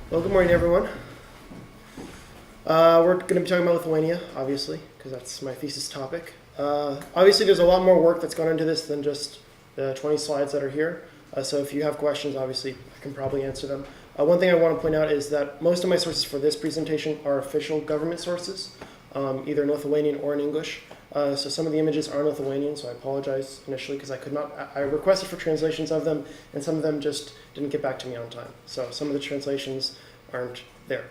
Well, good morning, everyone. We're going to be talking about Lithuania, obviously, because that's my thesis topic. Obviously, there's a lot more work that's gone into this than just the 20 slides that are here. So if you have questions, obviously, I can probably answer them. One thing I want to point out is that most of my sources for this presentation are official government sources, either in Lithuanian or in English. So some of the images are in Lithuanian, so I apologize initially because I could not. I requested for translations of them, and some of them just didn't get back to me on time. So some of the translations aren't there.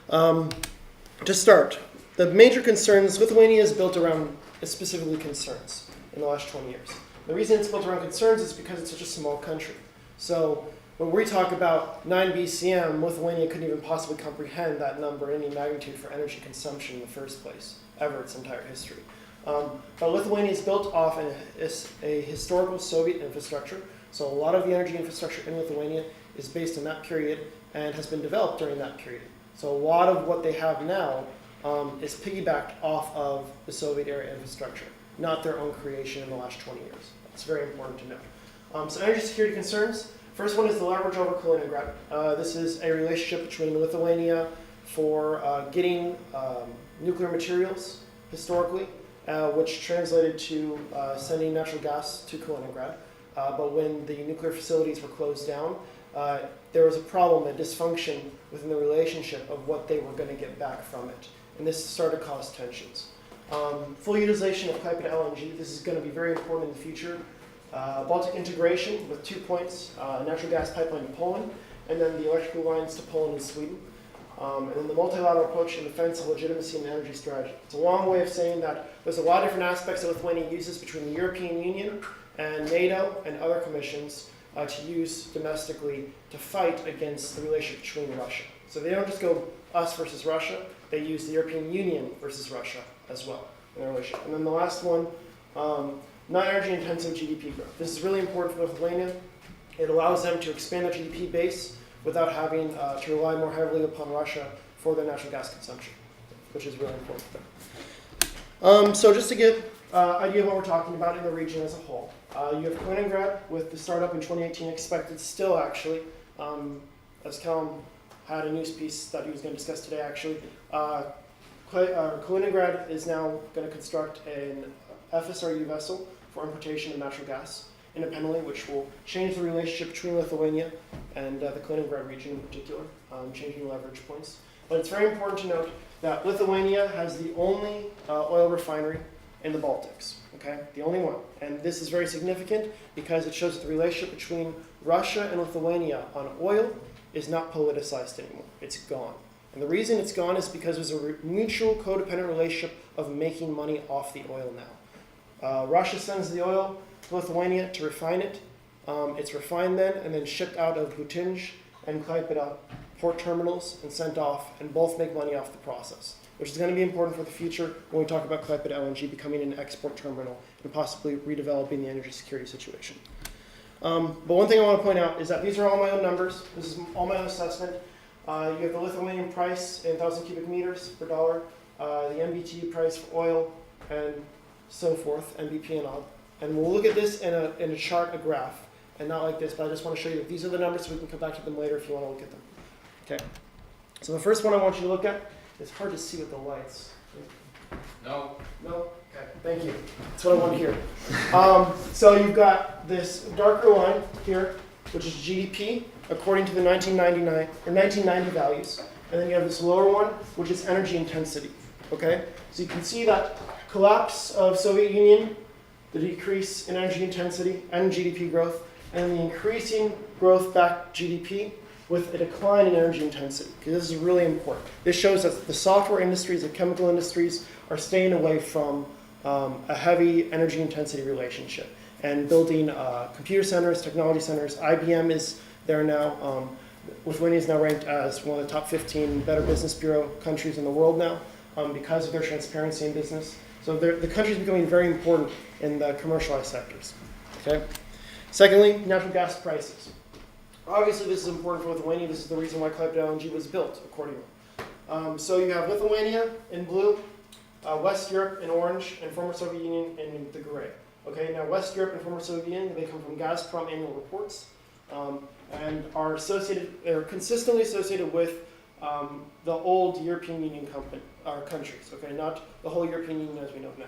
To start, the major concerns, Lithuania is built around specifically concerns in the last 20 years. The reason it's built around concerns is because it's such a small country. So when we talk about 9 BCM, Lithuania couldn't even possibly comprehend that number in any magnitude for energy consumption in the first place, ever its entire history. But Lithuania is built off a historical Soviet infrastructure. So a lot of the energy infrastructure in Lithuania is based in that period and has been developed during that period. So a lot of what they have now is piggybacked off of the Soviet era infrastructure, not their own creation in the last 20 years. That's very important to note. So energy security concerns. First one is the leverage over Kaliningrad. This is a relationship between Lithuania for getting nuclear materials historically, which translated to sending natural gas to Kaliningrad. But when the nuclear facilities were closed down, there was a problem, a dysfunction within the relationship of what they were going to get back from it. And this started to cause tensions. Full utilization of Klaipėda LNG. This is going to be very important in the future. Baltic integration with 2 points, natural gas pipeline to Poland, and then the electrical lines to Poland and Sweden. And then the multilateral approach in defense of legitimacy and energy strategy. It's a long way of saying that there's a lot of different aspects that Lithuania uses between the European Union and NATO and other commissions to use domestically to fight against the relationship between Russia. So they don't just go us versus Russia, they use the European Union versus Russia as well in their relationship. And then the last one, non-energy intensive GDP growth. This is really important for Lithuania. It allows them to expand their GDP base without having to rely more heavily upon Russia for their natural gas consumption, which is really important for them. So just to get an idea of what we're talking about in the region as a whole. You have Kaliningrad with the startup in 2018 expected still actually, as Callum had a news piece that he was going to discuss today actually. Kaliningrad is now going to construct an FSRU vessel for importation of natural gas independently, which will change the relationship between Lithuania and the Kaliningrad region in particular, changing leverage points. But it's very important to note that Lithuania has the only oil refinery in the Baltics, okay? The only one. And this is very significant because it shows that the relationship between Russia and Lithuania on oil is not politicized anymore. It's gone. And the reason it's gone is because there's a mutual codependent relationship of making money off the oil now. Russia sends the oil to Lithuania to refine it. It's refined then and then shipped out of Hutinj and Klaipėda port terminals and sent off, and both make money off the process, which is going to be important for the future when we talk about Klaipėda LNG becoming an export terminal and possibly redeveloping the energy security situation. But one thing I want to point out is that these are all my own numbers. This is all my own assessment. You have the Lithuanian price in 1,000 cubic meters per dollar, the MBTU price for oil, and so forth, NBP and all. And we'll look at this in a chart, a graph, and not like this, but I just want to show you that these are the numbers so we can come back to them later if you want to look at them. Okay. So the first one I want you to look at, it's hard to see with the lights. No. No? Okay, thank you. That's what I want to hear. So you've got this darker line here, which is GDP, according to the 1990 values. And then you have this lower one, which is energy intensity. Okay? So you can see that collapse of Soviet Union, the decrease in energy intensity and GDP growth, and the increasing growth back GDP with a decline in energy intensity, because this is really important. This shows that the software industries and chemical industries are staying away from a heavy energy intensity relationship and building computer centers, technology centers. IBM is there now. Lithuania is now ranked as one of the top 15 Better Business Bureau countries in the world now because of their transparency in business. So the country is becoming very important in the commercialized sectors. Okay. Secondly, natural gas prices. Obviously, this is important for Lithuania. This is the reason why Klaipėda LNG was built accordingly. So you have Lithuania in blue, West Europe in orange, and former Soviet Union in the gray. Okay, now West Europe and former Soviet Union, they come from Gazprom annual reports. and are consistently associated with the old European Union countries, okay, not the whole European Union as we know it now.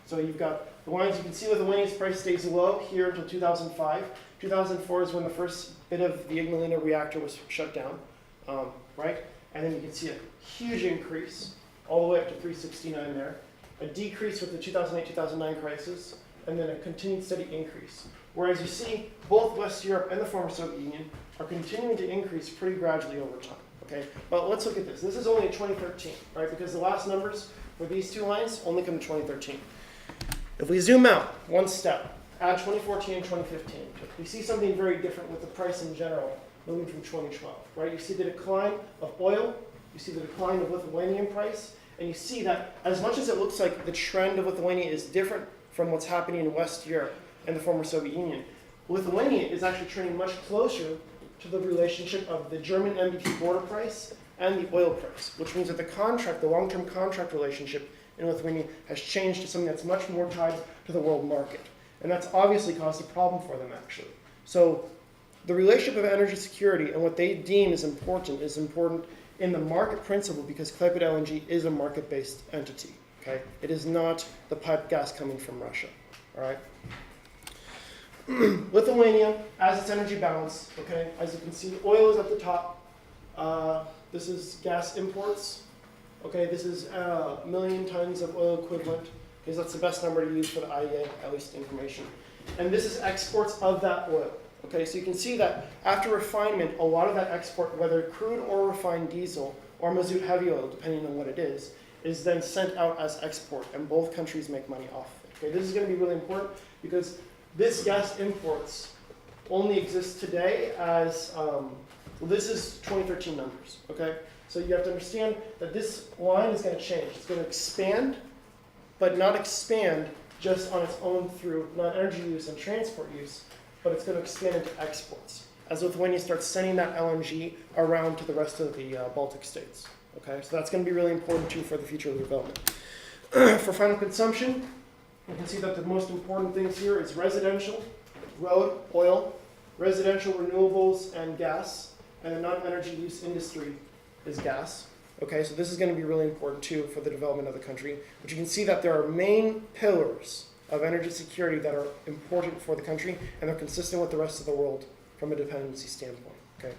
So you've got the ones you can see Lithuania's price stays low here until 2005. 2004 is when the first bit of the Ignalina reactor was shut down, right? And then you can see a huge increase all the way up to 369 there, a decrease with the 2008-2009 crisis, and then a continued steady increase. Whereas you see both West Europe and the former Soviet Union are continuing to increase pretty gradually over time. Okay, but let's look at this. This is only 2013, right? Because the last numbers for these two lines only come to 2013. If we zoom out one step, add 2014 and 2015, we see something very different with the price in general moving from 2012, right? You see the decline of oil, you see the decline of Lithuanian price, and you see that as much as it looks like the trend of Lithuania is different from what's happening in West Europe and the former Soviet Union, Lithuania is actually trending much closer to the relationship of the German MBP border price and the oil price, which means that the long-term contract relationship in Lithuania has changed to something that's much more tied to the world market. And that's obviously caused a problem for them, actually. So the relationship of energy security and what they deem is important in the market principle because Klaipėda LNG is a market-based entity. Okay? It is not the piped gas coming from Russia. All right? Lithuania, as its energy balance, okay, as you can see, oil is at the top. This is gas imports. Okay, this is a million tons of oil equivalent, because that's the best number to use for the IEA, at least information. And this is exports of that oil. Okay, so you can see that after refinement, a lot of that export, whether crude or refined diesel or mazout heavy oil, depending on what it is then sent out as export, and both countries make money off it. Okay, this is going to be really important because this gas imports only exists today as, well, this is 2013 numbers, okay? So you have to understand that this line is going to change. It's going to expand, but not expand just on its own through not energy use and transport use, but it's going to expand into exports as Lithuania starts sending that LNG around to the rest of the Baltic states. Okay, so that's going to be really important too for the future of the development. For final consumption, you can see that the most important things here is residential, road, oil, residential renewables, and gas, and the non-energy use industry is gas. Okay, so this is going to be really important too for the development of the country. But you can see that there are main pillars of energy security that are important for the country, and they're consistent with the rest of the world from a dependency standpoint. Okay,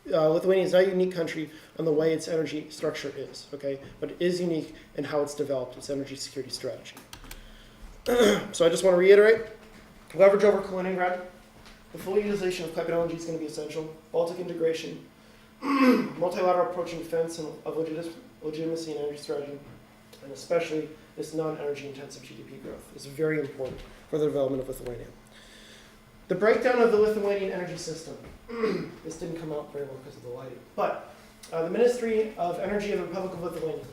Lithuania is not a unique country on the way its energy structure is. Okay, but it is unique in how it's developed its energy security strategy. So I just want to reiterate: leverage over Kaliningrad, the full utilization of Klaipėda LNG is going to be essential. Baltic integration, multilateral approach in defense and of legitimacy and energy strategy, and especially this non-energy intensive GDP growth is very important for the development of Lithuania. The breakdown of the Lithuanian energy system. This didn't come out very well because of the lighting. But the Ministry of Energy of the Republic of Lithuania.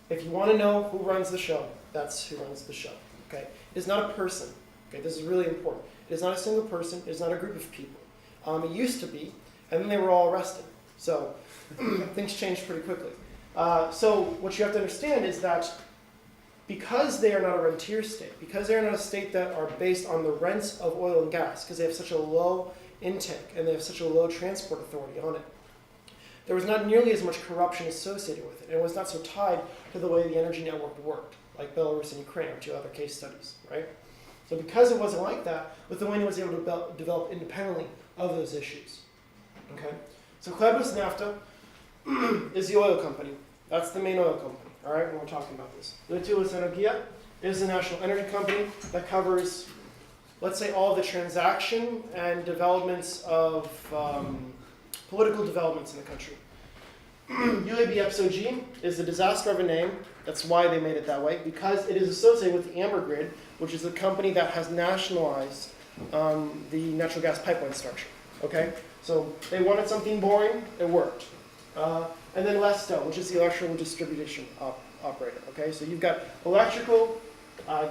If you want to know who runs the show, that's who runs the show. Okay? It is not a person. Okay? This is really important. It is not a single person. It is not a group of people. It used to be, and then they were all arrested. So things changed pretty quickly. So what you have to understand is that because they are not a rentier state, because they are not a state that are based on the rents of oil and gas, because they have such a low intake and they have such a low transport authority on it, there was not nearly as much corruption associated with it, and it was not so tied to the way the energy network worked, like Belarus and Ukraine are two other case studies, right? So because it wasn't like that, Lithuania was able to develop independently of those issues. Okay? So Klaipėdos Nafta is the oil company. That's the main oil company, all right, when we're talking about this. Lietuvos Energia is the national energy company that covers, let's say, all the transaction and developments of political developments in the country. UAB EPSOG is the disaster of a name. That's why they made it that way, because it is associated with the Amber Grid, which is a company that has nationalized the natural gas pipeline structure. Okay, so they wanted something boring, it worked. And then Lesto, which is the electrical distribution operator. Okay, so you've got electrical,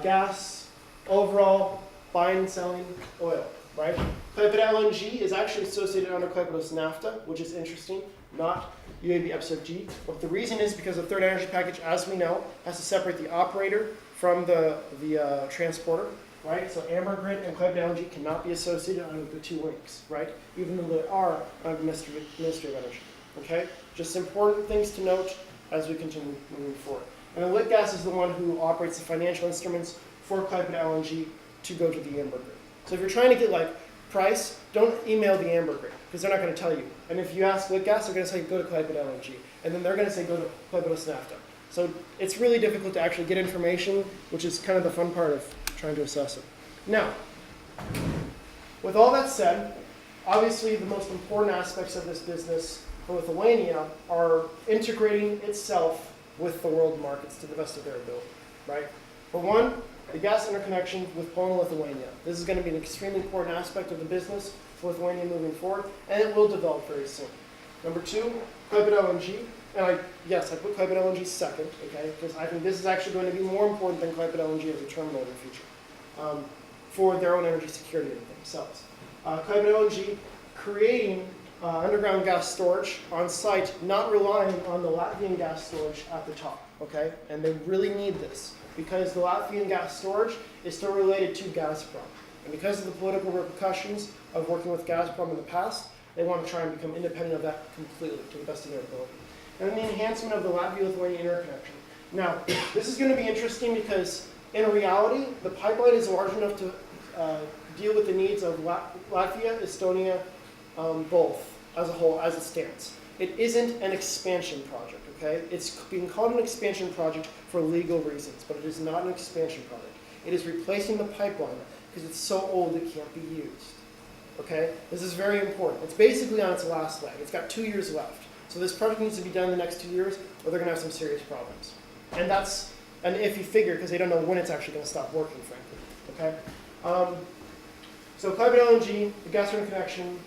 gas, overall buying and selling oil, right? Klaipėda LNG is actually associated under Klaipėdos Nafta, which is interesting, not UAB EPSOG. But the reason is because the third energy package, as we know, has to separate the operator from the transporter. right? So Amber Grid and Klaipėda LNG cannot be associated under the two links, right? Even though they are under the Ministry of Energy, okay? Just important things to note as we continue moving forward. And then Litgas is the one who operates the financial instruments for Klaipėda LNG to go to the Amber Grid. So if you're trying to get like price, don't email the Amber Grid because they're not going to tell you. And if you ask Litgas, they're going to say go to Klaipėda LNG, and then they're going to say go to Klaipėda Nafta. So it's really difficult to actually get information, which is kind of the fun part of trying to assess it. Now, with all that said, obviously the most important aspects of this business for Lithuania are integrating itself with the world markets to the best of their ability, right? For one, the gas interconnection with Poland and Lithuania. This is going to be an extremely important aspect of the business for Lithuania moving forward, and it will develop very soon. Number two, Klaipėda LNG. And I put Klaipėda LNG second, okay, because I think this is actually going to be more important than Klaipėda LNG as a terminal in the future for their own energy security themselves. Klaipėda LNG creating underground gas storage on site, not relying on the Latvian gas storage at the top, okay? And they really need this because the Latvian gas storage is still related to Gazprom. And because of the political repercussions of working with Gazprom in the past, they want to try and become independent of that completely to the best of their ability. And then the enhancement of the Latvia-Lithuania interconnection. Now, this is going to be interesting because in reality, the pipeline is large enough to deal with the needs of Latvia, Estonia, both as a whole, as it stands. It isn't an expansion project, okay? It's being called an expansion project for legal reasons, but it is not an expansion project. It is replacing the pipeline because it's so old it can't be used, okay? This is very important. It's basically on its last leg. It's got 2 years left. So this project needs to be done in the next 2 years, or they're going to have some serious problems. And that's an iffy figure because they don't know when it's actually going to stop working, frankly. Okay. So Klaipėda LNG, the gas interconnection,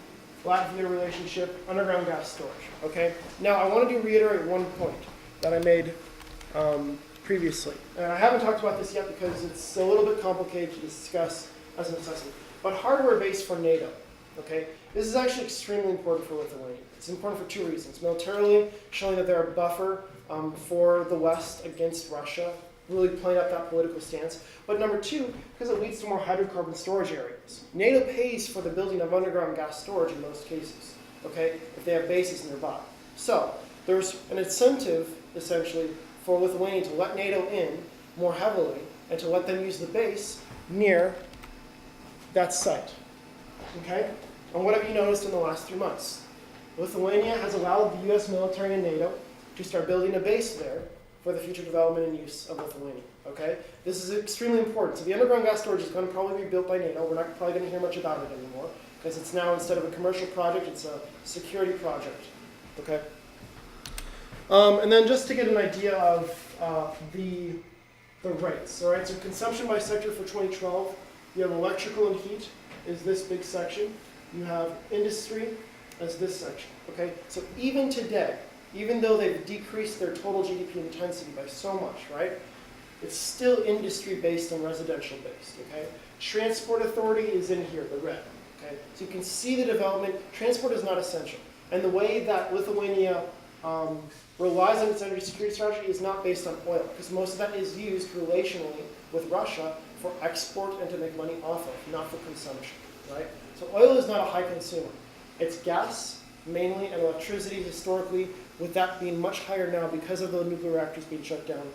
Latvia relationship, underground gas storage. Okay. Now I wanted to reiterate one point that I made previously, and I haven't talked about this yet because it's a little bit complicated to discuss as an assessment. But hardware base for NATO. Okay. This is actually extremely important for Lithuania. It's important for two reasons. Militarily, showing that they're a buffer for the West against Russia, really playing up that political stance. But number two, because it leads to more hydrocarbon storage areas. NATO pays for the building of underground gas storage in most cases, okay, if they have bases nearby. So there's an incentive, essentially, for Lithuania to let NATO in more heavily and to let them use the base near that site, okay? And what have you noticed in the last 3 months? Lithuania has allowed the US military and NATO to start building a base there for the future development and use of Lithuania, okay? This is extremely important. So the underground gas storage is going to probably be built by NATO. We're not probably going to hear much about it anymore because it's now, instead of a commercial project, it's a security project, okay? And then just to get an idea of the rates, all right? So consumption by sector for 2012, you have electrical and heat is this big section. You have industry as this section, okay? So even today, even though they've decreased their total GDP intensity by so much, right? It's still industry-based and residential-based, okay? Transport authority is in here, the red, okay? So you can see the development. Transport is not essential. And the way that Lithuania relies on its energy security strategy is not based on oil, because most of that is used relationally with Russia for export and to make money off of, not for consumption, right? So oil is not a high consumer. It's gas, mainly, and electricity historically, with that being much higher now because of the nuclear reactors being shut down,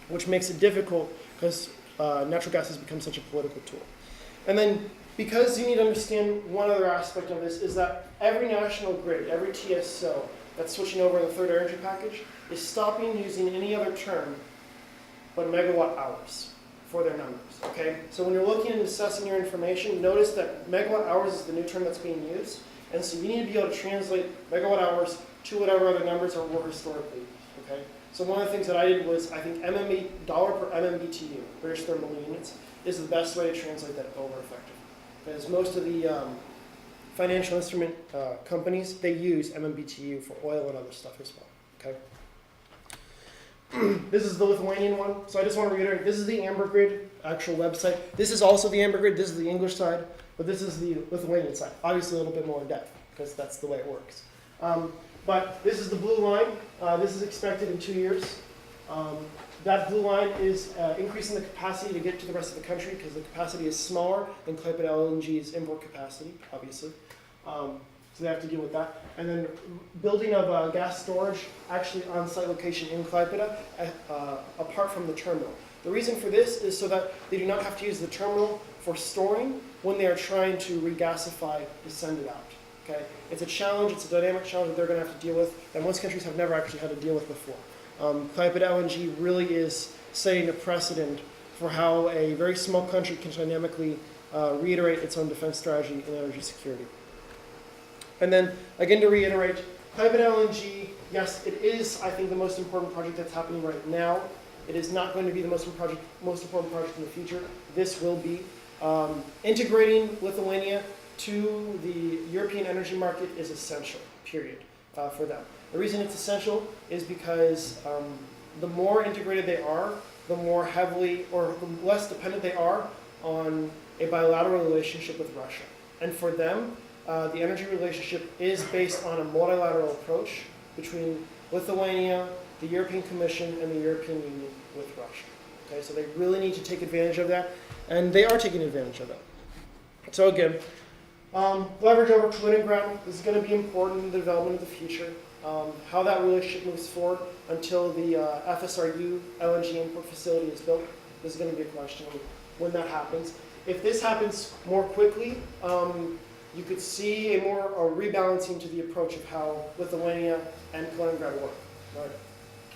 which makes it difficult because natural gas has become such a political tool. And then because you need to understand one other aspect of this is that every national grid, every TSO that's switching over in the third energy package is stopping using any other term but megawatt hours for their numbers, okay? So when you're looking and assessing your information, notice that megawatt hours is the new term that's being used, and so you need to be able to translate megawatt hours to whatever other numbers were historically, okay? So one of the things that I did was, I think dollar per MMBTU, British thermal units, is the best way to translate that over effectively. Because most of the financial instrument companies, they use MMBTU for oil and other stuff as well, okay? This is the Lithuanian one, so I just want to reiterate, this is the Amber Grid actual website. This is also the Amber Grid, this is the English side, but this is the Lithuanian side. Obviously a little bit more in depth, because that's the way it works. But this is the blue line. This is expected in 2 years. That blue line is increasing the capacity to get to the rest of the country because the capacity is smaller than Klaipėda LNG's import capacity, obviously. So they have to deal with that. And then building of gas storage actually on site location in Klaipėda, apart from the terminal. The reason for this is so that they do not have to use the terminal for storing when they are trying to regasify the send it out. Okay? It's a challenge, it's a dynamic challenge that they're going to have to deal with that most countries have never actually had to deal with before. Klaipėda LNG really is setting a precedent for how a very small country can dynamically reiterate its own defense strategy in energy security. And then, again to reiterate, Klaipėda LNG, yes, it is, I think, the most important project that's happening right now. It is not going to be the most important project in the future. This will be. Integrating Lithuania to the European energy market is essential, period, for them. The reason it's essential is because the more integrated they are, the more heavily or the less dependent they are on a bilateral relationship with Russia. And for them, the energy relationship is based on a multilateral approach between Lithuania, the European Commission, and the European Union with Russia. Okay, so they really need to take advantage of that, and they are taking advantage of that. So again, leverage over Kaliningrad is going to be important in the development of the future. How that relationship moves forward until the FSRU LNG import facility is built is going to be a question when that happens. If this happens more quickly, you could see a rebalancing to the approach of how Lithuania and Kaliningrad work. Right?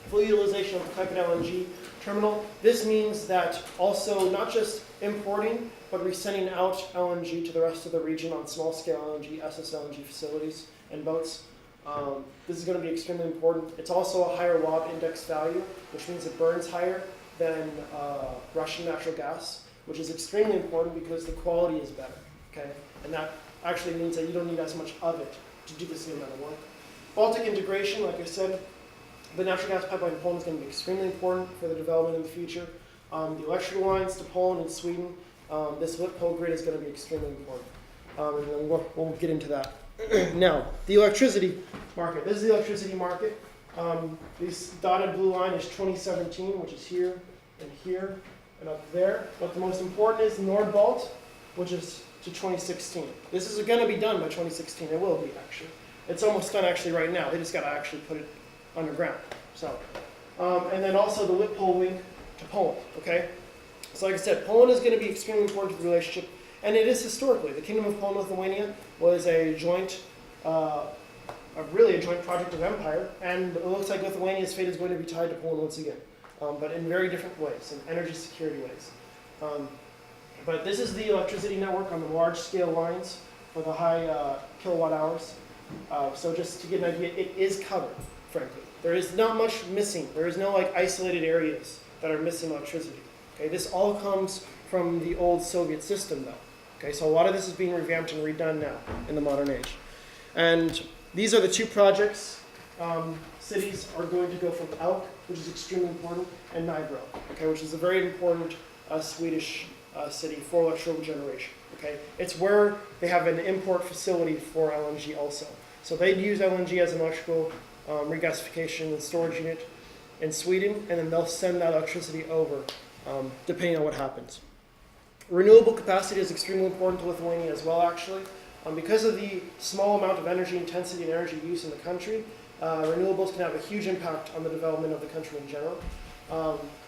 Full utilization of the Klaipėda LNG terminal. This means that also not just importing, but resending out LNG to the rest of the region on small-scale LNG, SSLNG facilities and boats. This is going to be extremely important. It's also a higher WAB index value, which means it burns higher than Russian natural gas, which is extremely important because the quality is better. Okay, and that actually means that you don't need as much of it to do the same amount of work. Baltic integration, like I said, the natural gas pipeline in Poland is going to be extremely important for the development in the future. The electrical lines to Poland and Sweden, this Litpol grid is going to be extremely important. And then we'll get into that. Now, the electricity market. This is the electricity market. This dotted blue line is 2017, which is here and up there. But the most important is Nordbalt, which is to 2016. This is going to be done by 2016. It will be, actually. It's almost done, actually, right now. They just got to actually put it underground. So, and then also the Litpol link to Poland, okay? So like I said, Poland is going to be extremely important to the relationship, and it is historically. The Kingdom of Poland and Lithuania was a joint, really a joint project of empire, and it looks like Lithuania's fate is going to be tied to Poland once again, but in very different ways, in energy security ways. But this is the electricity network on the large-scale lines for the high kilowatt hours. So just to get an idea, it is covered, frankly. There is not much missing. There is no like isolated areas that are missing electricity. Okay, this all comes from the old Soviet system, though. Okay, so a lot of this is being revamped and redone now in the modern age. And these are the two projects. Cities are going to go from Elk, which is extremely important, and Nybro, okay, which is a very important Swedish city for electrical generation. Okay, it's where they have an import facility for LNG also. So they use LNG as an electrical regasification and storage unit in Sweden, and then they'll send that electricity over, depending on what happens. Renewable capacity is extremely important to Lithuania as well, actually. Because of the small amount of energy intensity and energy use in the country, renewables can have a huge impact on the development of the country in general.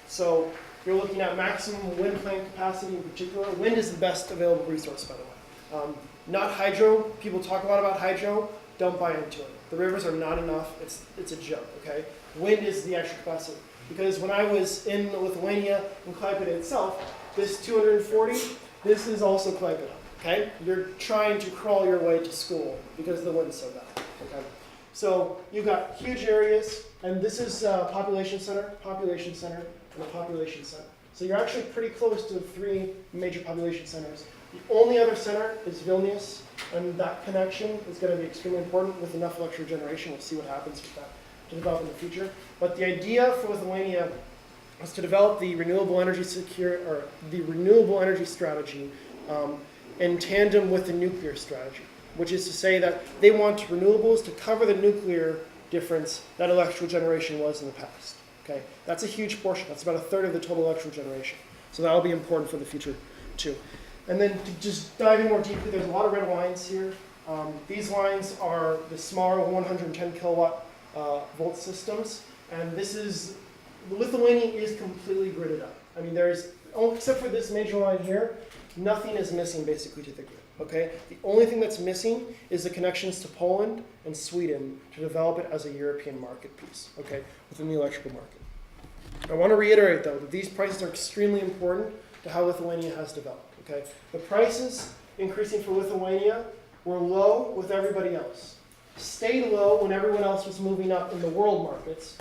So you're looking at maximum wind plant capacity in particular. Wind is the best available resource, by the way. Not hydro. People talk a lot about hydro. Don't buy into it. The rivers are not enough. It's a joke, okay? Wind is the extra capacity. Because when I was in Lithuania, in Klaipėda itself, this 240, this is also Klaipėda, okay? You're trying to crawl your way to school because the wind's so bad, okay? So you've got huge areas, and this is population center, and a population center. So you're actually pretty close to the three major population centers. The only other center is Vilnius, and that connection is going to be extremely important with enough electrical generation. We'll see what happens with that to develop in the future. But the idea for Lithuania was to develop the renewable energy strategy in tandem with the nuclear strategy, which is to say that they want renewables to cover the nuclear difference that electrical generation was in the past. Okay, that's a huge portion. That's about a third of the total electrical generation. So that'll be important for the future too. And then to just diving more deeply, there's a lot of red lines here. These lines are the smaller 110 kilowatt volt systems, and Lithuania is completely gridded up. I mean, except for this major line here, nothing is missing basically to the grid. Okay, the only thing that's missing is the connections to Poland and Sweden to develop it as a European market piece. Okay, within the electrical market. I want to reiterate though that these prices are extremely important to how Lithuania has developed. Okay, the prices increasing for Lithuania were low with everybody else, stayed low when everyone else was moving up in the world markets,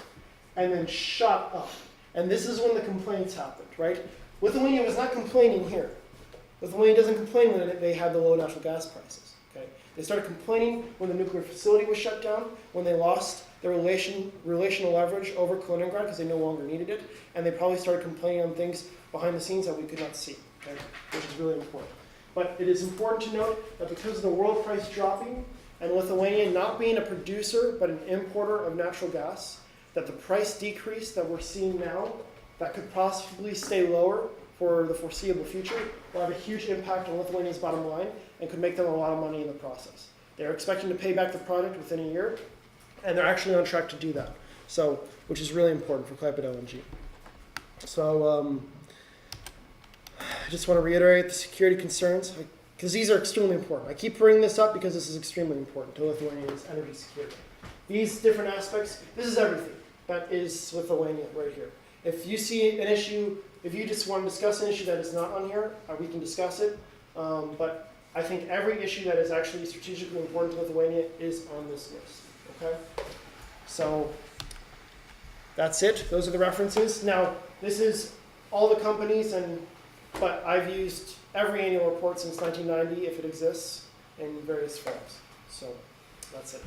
and then shot up. And this is when the complaints happened, right? Lithuania was not complaining here. Lithuania doesn't complain when they had the low natural gas prices. Okay? They started complaining when the nuclear facility was shut down, when they lost their relational leverage over Kaliningrad because they no longer needed it, and they probably started complaining on things behind the scenes that we could not see, okay? Which is really important. But it is important to note that because of the world price dropping and Lithuania not being a producer but an importer of natural gas, that the price decrease that we're seeing now that could possibly stay lower for the foreseeable future will have a huge impact on Lithuania's bottom line and could make them a lot of money in the process. They're expecting to pay back the project within a year, and they're actually on track to do that. So, which is really important for Klaipėda LNG. So, I just want to reiterate the security concerns, because these are extremely important. I keep bringing this up because this is extremely important to Lithuania's energy security. These different aspects, this is everything that is Lithuania right here. If you see an issue, if you just want to discuss an issue that is not on here, we can discuss it. But I think every issue that is actually strategically important to Lithuania is on this list. Okay? So that's it. Those are the references. Now, this is all the companies, but I've used every annual report since 1990, if it exists, in various forms. So that's it.